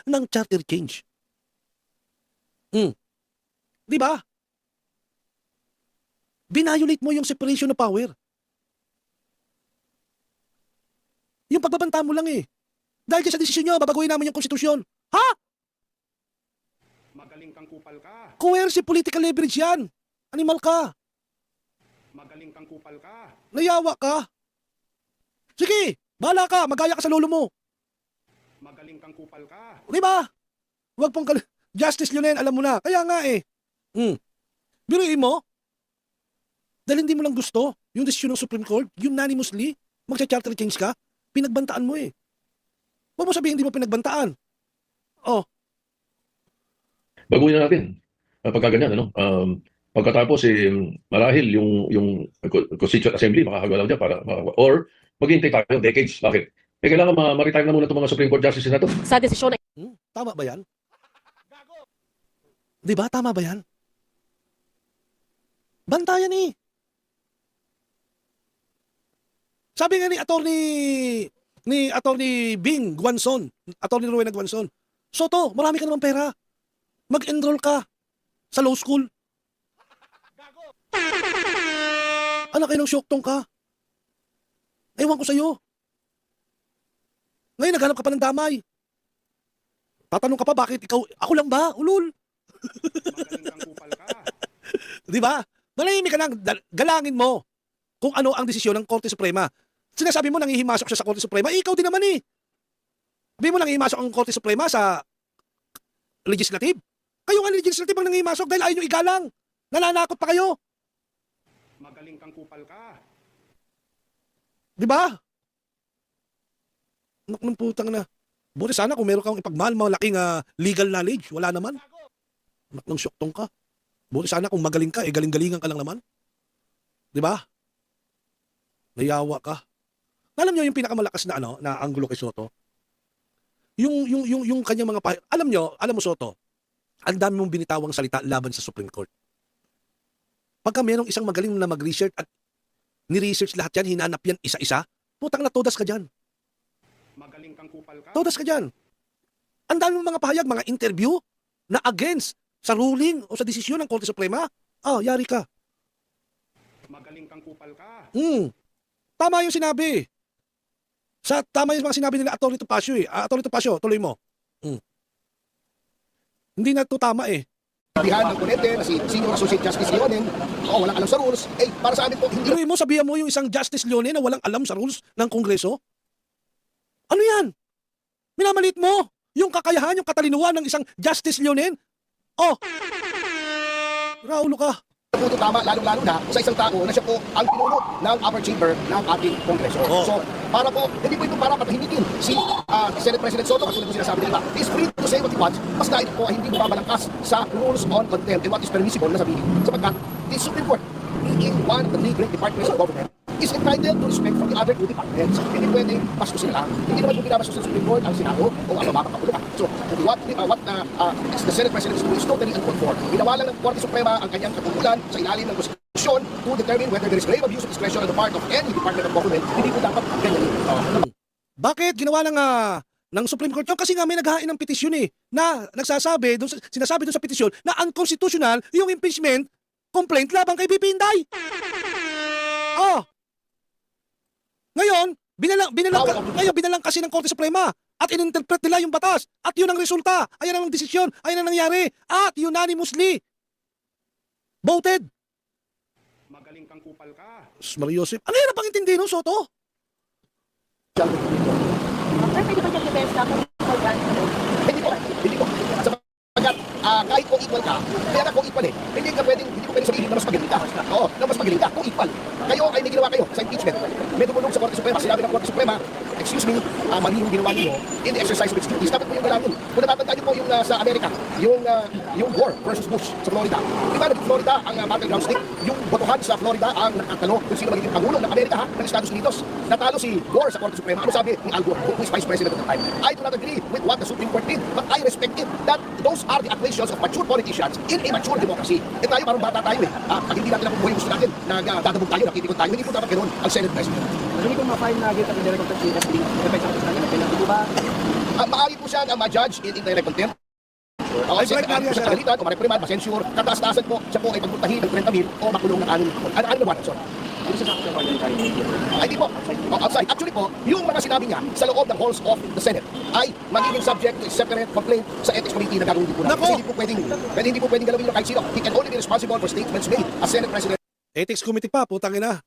ng charter change. Di ba? Binayolate mo yung separation of power. Yung pagbabanta mo lang eh. Dahil sa desisyon nyo, babaguhin namin yung konstitusyon. Ha? Magaling kang kupal ka. Coercive political leverage yan. Animal ka. Magaling kang kupal ka. Nayawa ka. Sige, bahala ka. Magaya ka sa lolo mo. Magaling kang kupal ka. Di ba? Huwag pong Justice Leonel, alam mo na. Kaya nga eh. Biruin mo. Dahil hindi mo lang gusto yung desisyon ng Supreme Court, unanimously, magsa-charter change ka, pinagbantaan mo eh. Huwag mo sabihin hindi mo pinagbantaan. Baguhin na natin. Pagka ganyan, pagkatapos marahil yung Constituent Assembly makakagalaw dyan or maghihintay tayo decades. Bakit? Kailangan ma-retire na muna itong mga Supreme Court Justices na ito. Sa desisyon Tama ba yan? Di ba? Tama ba yan? Bantayan eh. Sabi nga ni Attorney ni Attorney Bing Guanzon, Attorney Rowena Guanzon. Soto, marami ka naman pera. Mag-enroll ka sa law school. Anak kayo ng syoktong ka. Ewan ko sa'yo. Ngayon, naghanap ka pa ng damay. Tatanong ka pa, bakit ikaw, ako lang ba? Ulul. Magaling kang kupal ka. Di ba? Manahimik ka lang, galangin mo kung ano ang desisyon ng Korte Suprema. Sinasabi mo nangihimasok siya sa Korte Suprema, ikaw din naman eh. Sabi mo nangihimasok ang Korte Suprema sa legislative. Kayo nga legislative ang nangihimasok dahil ayaw nyo igalang. Nananakot pa kayo. Magaling kang kupal ka. Di ba? Anak ng putang na. Buti sana kung meron kang ipagmahal malaking legal knowledge. Wala naman. Anak ng syoktong ka. Buti sana kung magaling ka, galing-galingan ka lang naman. Di ba? Nayawa ka. Alam nyo yung pinakamalakas na na anggulo kay Soto? Yung kanyang mga alam mo Soto, ang dami mong binitawang salita laban sa Supreme Court. Pagka merong isang magaling na mag-research at ni-research lahat yan, hinanap yan isa-isa, putang na todas ka dyan. Magaling kang kupal ka. Todas ka dyan. Ang dami mong mga pahayag, mga interview na against sa ruling o sa desisyon ng Korte Suprema. Yari ka. Magaling kang kupal ka. Tama yung sinabi. Tama yung mga sinabi nila Atty. Topacio eh. Atty. Topacio, tuloy mo. Hindi na ito tama eh. Sabihan ng Kunete na si Senior Associate Justice Leonen, walang alam sa rules. Para sa amin po, hindi Tuloy mo, sabihan mo yung isang Justice Leone na walang alam sa rules ng Kongreso? Ano yan? Minamalit mo yung kakayahan, yung katalinuhan ng isang Justice Leonen? Raulo ka. po ito tama, lalong-lalo na sa isang tao na siya po ang pinuno ng upper chamber ng ating Kongreso. So, para po, hindi po ito para patahimikin si Senate President Soto, katulad po sinasabi nila, he is free to say what he wants, basta ito po ay hindi mabalangkas sa rules on contempt and what is permissible na sabihin. Sapagkat, the Supreme Court, being one of the three great departments of government, is entitled to respect from the other two departments. Hindi pwede pastusin nila. Hindi naman po pinapastos ng Supreme Court ang Senado o ang mapapakapulutan. So, what the Senate President is doing is totally uncalled for. Ginawa lang ng Korte Suprema ang kanyang katungkulan sa ilalim ng Constitution to determine whether there is grave abuse of discretion on the part of any department of government. Hindi po dapat ganyan. Bakit ginawa ng Supreme Court yun? Kasi nga may naghahain ng petisyon na nagsasabi, sinasabi doon sa petisyon na unconstitutional yung impeachment complaint laban kay BP Inday. Ngayon, binalang kasi ng Korte Suprema at ininterpret nila yung batas at yun ang resulta. Ayan ang desisyon, ayan ang nangyari at unanimously voted. Magaling kang kupal ka. Mario Joseph, ano yan ang pang-intindi nun, Soto? Hindi po. Sapagkat kahit kung equal ka, kaya nga kung equal hindi ko pwedeng sabihin na mas magaling ka. Oo, na mas magaling ka kung equal. Kayo ay may ginawa kayo sa impeachment. May tumulong sa Korte Suprema, sinabi ng Korte Suprema, excuse me, mali yung ginawa niyo in the exercise of its duties. Dapat po yung galangin. Kung natatandaan niyo po yung sa Amerika, yung Gore versus Bush sa Florida. Di ba naging Florida ang battleground state? Yung botohan sa Florida ang nakatalo kung sino magiging pangulo ng Amerika ng Estados Unidos. Natalo si Gore sa Korte Suprema. Ano sabi ni Al Gore, who is Vice President at the time? I do not agree with what the Supreme Court did, but I respect it that those are the equations of mature politicians in a mature democracy. Tayo parang bata tayo pag hindi natin nabubuhay gusto natin, nagdadabog tayo, nakitikot tayo, hindi po dapat ganoon ang Senate President. Hindi ko ma-file na agad ang indirect contempt si SB. Hindi ba? Maaari po siya ma-judge in indirect contempt. Ay, Brian Maria, sa kagalitan o mareprimand, masensure, kataas-taasan po, siya po ay pagpuntahin ng 30,000 o makulong ng 6 na buwan. Hindi siya sa Ay, di po. Outside. Actually po, yung mga sinabi niya sa loob ng halls of the Senate ay magiging subject to a separate complaint sa Ethics Committee na gagawin po natin. Nako! Kasi hindi po pwedeng galawin ng kahit sino. He can only be responsible for statements made as Senate President. Ethics Committee pa, putang ina.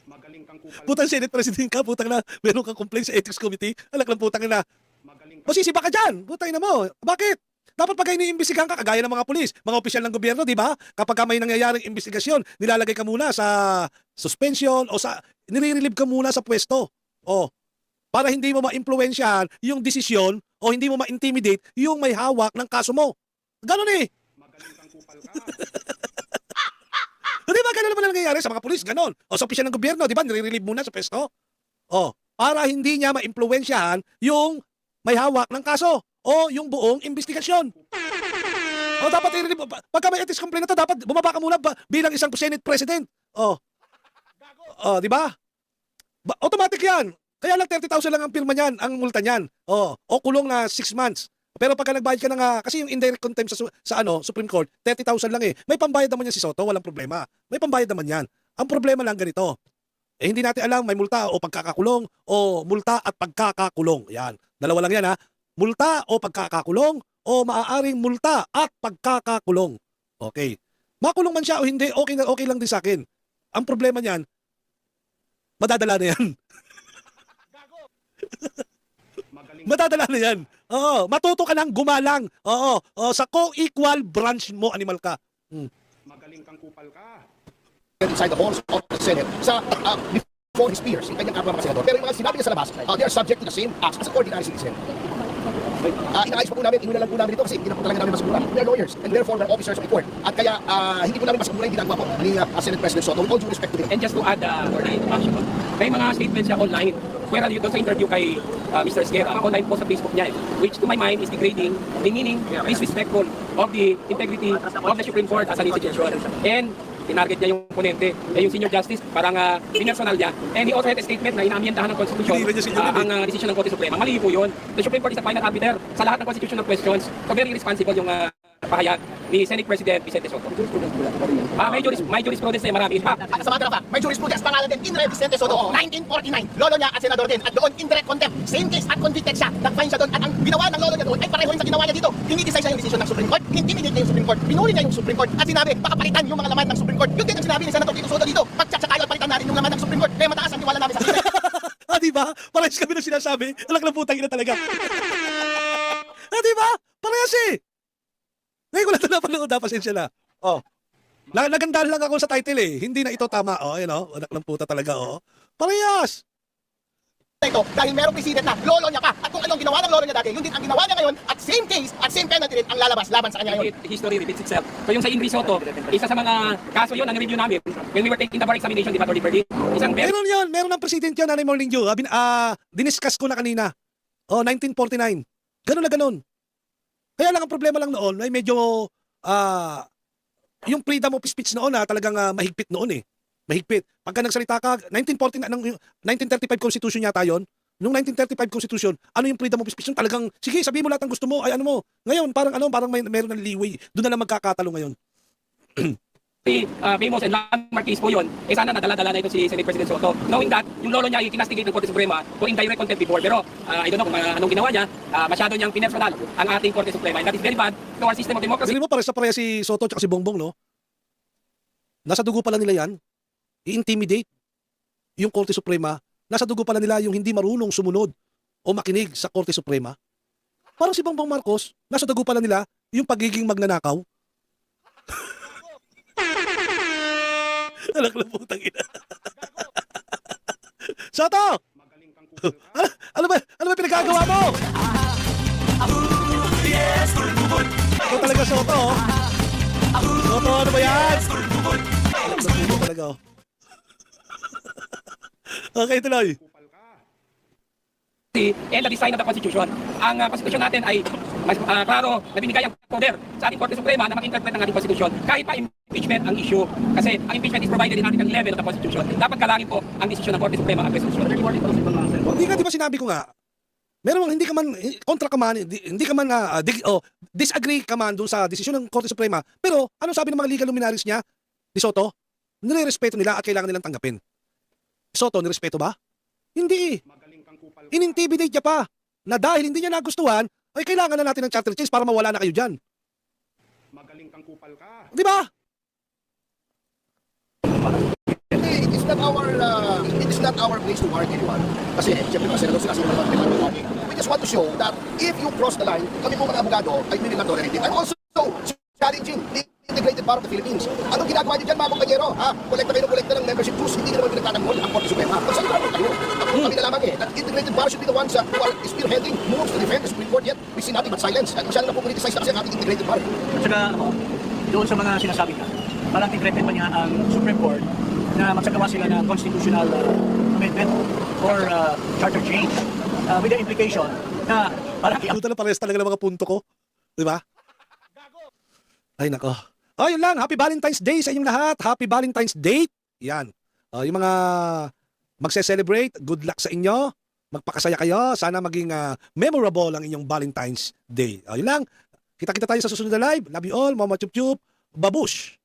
Magaling kang kupal ka. Putang Senate President ka, putang na. Meron kang complaint sa Ethics Committee. Alak lang putang ina. Magaling kang Masisiba ka dyan. Putang ina mo. Bakit? Dapat pag iniimbestigahan ka, kagaya ng mga pulis, mga opisyal ng gobyerno, di ba? Kapag may nangyayaring investigasyon, nilalagay ka muna sa suspension o nire-relieve ka muna sa pwesto. Para hindi mo ma-impluwensyahan yung desisyon o hindi mo ma-intimidate yung may hawak ng kaso mo. Ganon eh. magaling kang kupal ka. Di ba ganun naman ang nangyayari sa mga pulis? Ganon. O sa opisyal ng gobyerno, di ba? Nire-relieve muna sa pwesto. Para hindi niya ma-impluwensyahan yung may hawak ng kaso o yung buong investigasyon. Dapat i-relieve. Pagka may ethics complaint na to, dapat bumaba ka muna bilang isang Senate President. Di ba? Automatic yan. Kaya lang 30,000 lang ang pirma niyan, ang multa niyan. O kulong na 6 months. Pero pagka nagbayad ka ng kasi yung indirect contempt sa Supreme Court, 30,000 lang eh. May pambayad naman yan si Soto, walang problema. May pambayad naman yan. Ang problema lang ganito. Hindi natin alam may multa o pagkakakulong o multa at pagkakakulong. Yan. Dalawa lang yan ha. Multa o pagkakakulong o maaaring multa at pagkakakulong. Okay. Makulong man siya o hindi, okay lang din sa akin. Ang problema niyan, madadala na yan. Madadala na yan. Oo, matuto ka lang gumalang. Oo, sa co-equal branch mo, animal ka. Magaling kang kupal ka. inside the halls of the Senate before his peers, yung kanyang kapwa mga senador. Pero yung mga sinabi niya sa labas, they are subject to the same acts as an ordinary citizen. Inaayos pa po namin, inulan lang po namin ito kasi hindi na po talaga namin masagura. We are lawyers and therefore we're officers of the court. At kaya hindi po namin masagura yung ginagawa po ni Senate President Soto with all due respect to him. And just to add for the introduction, may mga statements siya online. Where doon sa interview kay Mr. Esquerra, online po sa Facebook niya, which to my mind is degrading, demeaning, disrespectful of the integrity of the Supreme Court as an institution. And tinarget niya yung ponente, yung Senior Justice, parang pinersonal niya. And he also had a statement na inaamyendahan ng Constitution ang desisyon ng Korte Suprema. Mali po yun. The Supreme Court is the final arbiter sa lahat ng constitutional questions. So very responsible yung pahayag ni Senate President Vicente Soto. May jurisprudence na marami. Sa mga pa, may jurisprudence, pangalan din, Inre Vicente Soto, 1949. Lolo niya at senador din. At doon, indirect contempt. Same case at convicted siya. Nag-fine siya doon. At ang ginawa ng lolo niya doon ay pareho rin sa ginawa niya dito. Hinidecide siya yung desisyon ng Supreme Court. Intimidate niya yung Supreme Court. Pinuli niya yung Supreme Court. At sinabi, baka palitan yung mga laman ng Supreme Court. Yun din ang sinabi ni Senator Tito Soto dito. Pagtsatsakalot, palitan natin yung laman ng Supreme Court. Kaya mataas ang tiwala namin sa Supreme. Diba? Parehas kami na sinasabi. Anak ng putang ina talaga. Diba? Parehas eh. Ngayon ko lang ito napanood, pasensya na. Nagandahan lang ako sa title eh. Hindi na ito tama. Ayun anak ng puta talaga. Parehas. Ito, dahil merong president na lolo niya pa. At kung anong ginawa ng lolo niya dati, yun din ang ginawa niya ngayon. At same case, at same penalty rin ang lalabas laban sa kanya ngayon. History repeats itself. So yung sa Inri Soto, isa sa mga kaso yun ang review namin when we were taking the bar examination, di ba, Atty. Perdi? Isang Meron ng president yun, Nanay Morning Dew. Diniscuss ko na kanina. 1949. Ganun na ganun. Kaya lang ang problema lang noon ay medyo yung freedom of speech noon talagang mahigpit noon eh. Mahigpit. Pagka nagsalita ka, 1935 Constitution yata yun. Nung 1935 Constitution, ano yung freedom of speech? Yung talagang, sige, sabihin mo lahat ng gusto mo, ay ano mo. Ngayon, parang meron ng leeway. Doon na lang magkakatalo ngayon. famous and landmark case po yun, sana nadala-dala na ito si Senate President Soto. Knowing that, yung lolo niya ay kinastigate ng Korte Suprema for indirect contempt before. Pero, I don't know kung anong ginawa niya, masyado niyang pinersonal ang ating Korte Suprema. And that is very bad to our system of democracy. Kasi mo, pareha si Soto at si Bongbong, no? Nasa dugo pala nila yan. I-intimidate yung Korte Suprema. Nasa dugo pala nila yung hindi marunong sumunod o makinig sa Korte Suprema. Parang si Bongbong Marcos, nasa dugo pala nila yung pagiging magnanakaw. Anak na putang ina. Soto! Ano ba pinagkagawa mo? Ito talaga Soto. Soto, ano ba yan? Soto talaga. Okay, tuloy. And the design of the Constitution. Ang Constitution natin ay mas klaro na binigay ang poder sa ating Korte Suprema na mag-interpret ng ating Constitution. Kahit pa impeachment ang issue. Kasi ang impeachment is provided in Article 11 of the Constitution. Dapat kalangin po ang desisyon ng Korte Suprema ang resolution. Hindi ka, di ba sinabi ko nga, meron hindi ka man, kontra ka man, hindi ka man, disagree ka man dun sa desisyon ng Korte Suprema. Pero, ano sabi ng mga legal luminaries niya, ni Soto? Nire-respeto nila at kailangan nilang tanggapin. Soto, nirespeto ba? Hindi. In-intimidate niya pa na dahil hindi niya nagustuhan, ay kailangan na natin ng charter change para mawala na kayo dyan. Magaling kang kupal ka. Di ba? It is not our place to argue anyone. Kasi, siyempre mga senador sila naman. We just want to show that if you cross the line, kami po mga abogado ay hindi nila tolerate it. I'm also challenging the integrated bar of the Philippines. Anong ginagawa niyo dyan mga kumpanyero? Kolekta ng membership dues, hindi nyo naman pinagtatanggol ang Korte Suprema. Kung saan naman kayo? Kami na lamang that integrated bar should be the ones who are spearheading moves to defend the Supreme Court, yet we see nothing but silence. At masyado na po politicize na kasi ang ating integrated bar. At saka, doon sa mga sinasabi ka, parang threatened pa niya ang Supreme Court na magsagawa sila ng constitutional amendment or charter change with the implication na parang Puta na parehas talaga ng mga punto ko. Di ba? Ay, nako. Yun lang. Happy Valentine's Day sa inyong lahat. Happy Valentine's Day. Yan. Yung mga magse-celebrate, good luck sa inyo. magpakasaya kayo. Sana maging memorable ang inyong Valentine's Day. Yun lang. Kita-kita tayo sa susunod na live. Love you all. Mama Chup Chup. Babush!